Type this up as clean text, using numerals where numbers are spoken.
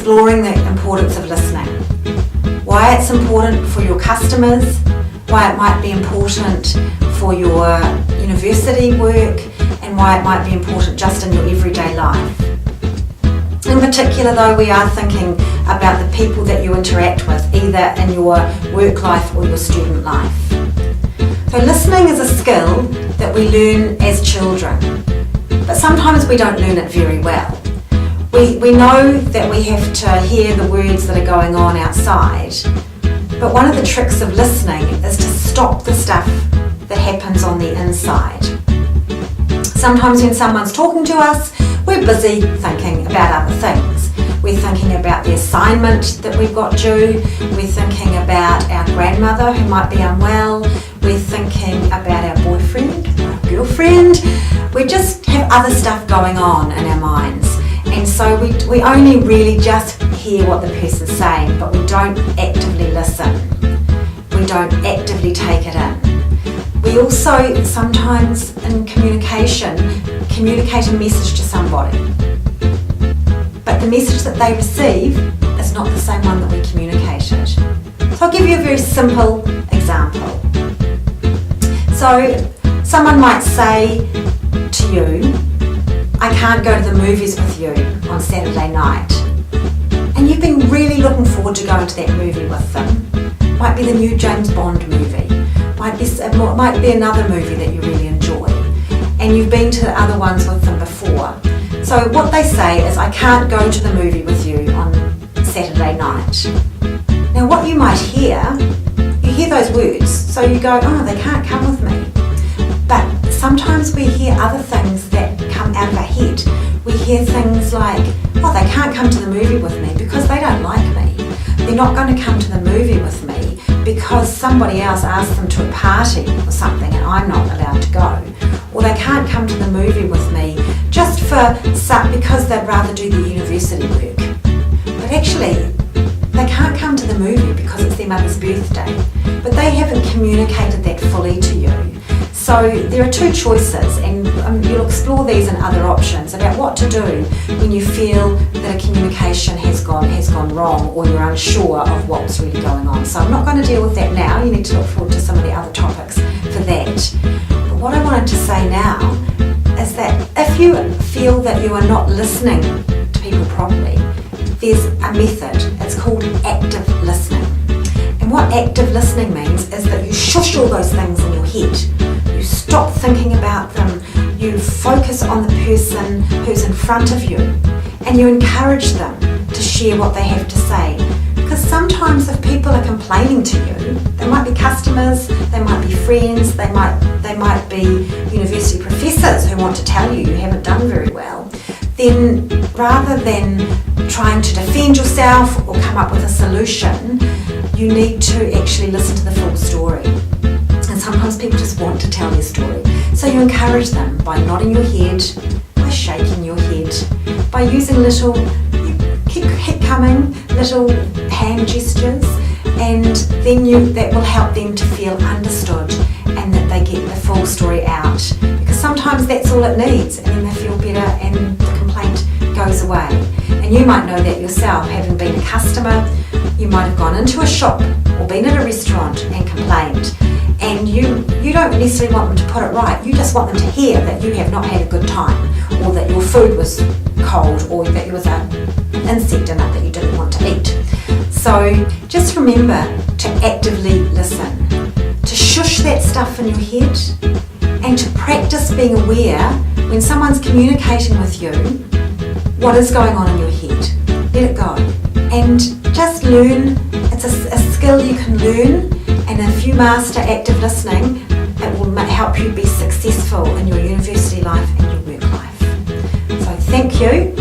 exploring the importance of listening. Why it's important for your customers, why it might be important for your university work, and why it might be important just in your everyday life. In particular though, we are thinking about the people that you interact with, either in your work life or your student life. So listening is a skill that we learn as children, but sometimes we don't learn it very well. We know that we have to hear the words that are going on outside, but one of the tricks of listening is to stop the stuff that happens on the inside. Sometimes when someone's talking to us, we're busy thinking about other things. We're thinking about the assignment that we've got due. We're thinking about our grandmother who might be unwell. We're thinking about our boyfriend or our girlfriend. We just have other stuff going on in our minds. And so we only really just hear what the person's saying, but we don't actively listen. We don't actively take it in. We also sometimes in communicate a message to somebody, but the message that they receive is not the same one that we communicated. So I'll give you a very simple example. So someone might say to you, I can't go to the movies with you on Saturday night. And you've been really looking forward to going to that movie with them. Might be the new James Bond movie. Might be another movie that you really enjoy. And you've been to the other ones with them before. So what they say is, I can't go to the movie with you on Saturday night. Now what you might hear, you hear those words, so you go, oh, they can't come with me. But sometimes we hear other things that come out of our head. We hear things like, oh, they can't come to the movie with me because they don't like me. They're not going to come to the movie with me because somebody else asked them to a party or something and I'm not allowed to go. Or they can't come to the movie with me just because they'd rather do the university work. But actually, they can't come to the movie because it's their mother's birthday. But they haven't communicated that fully to you. So there are two choices, and you'll explore these and other options about what to do when you feel that a communication has gone wrong, or you're unsure of what's really going on. So I'm not going to deal with that now. You need to look forward to some of the other topics for that. But what I wanted to say now is that if you feel that you are not listening to people properly, there's a method. It's called active listening. And what active listening means is that you shush all those things in your head. You stop thinking about them. You focus on the person who's in front of you, and you encourage them to share what they have to say. Because sometimes if people are complaining to you, they might be customers, they might be friends, they might be university professors who want to tell you haven't done very well, then rather than trying to defend yourself or come up with a solution, you need to actually listen to the full story. And sometimes people just want to tell their story. So you encourage them by nodding your head, by shaking your head, by using little little hand gestures, and then that will help them to feel understood and that they get the full story out. Because sometimes that's all it needs, and then they feel better and the complaint goes away. And you might know that yourself, having been a customer. You might have gone into a shop or been at a restaurant and complained, and you don't necessarily want them to put it right. You just want them to hear that you have not had a good time, or that your food was cold, or that there was an insect in it that you didn't want to eat. So just remember to actively listen, to shush that stuff in your head, and to practice being aware when someone's communicating with you, what is going on in your head. Let it go. And just learn. It's a skill you can learn, and if you master active listening, it will help you be successful in your university life and your work life. So thank you.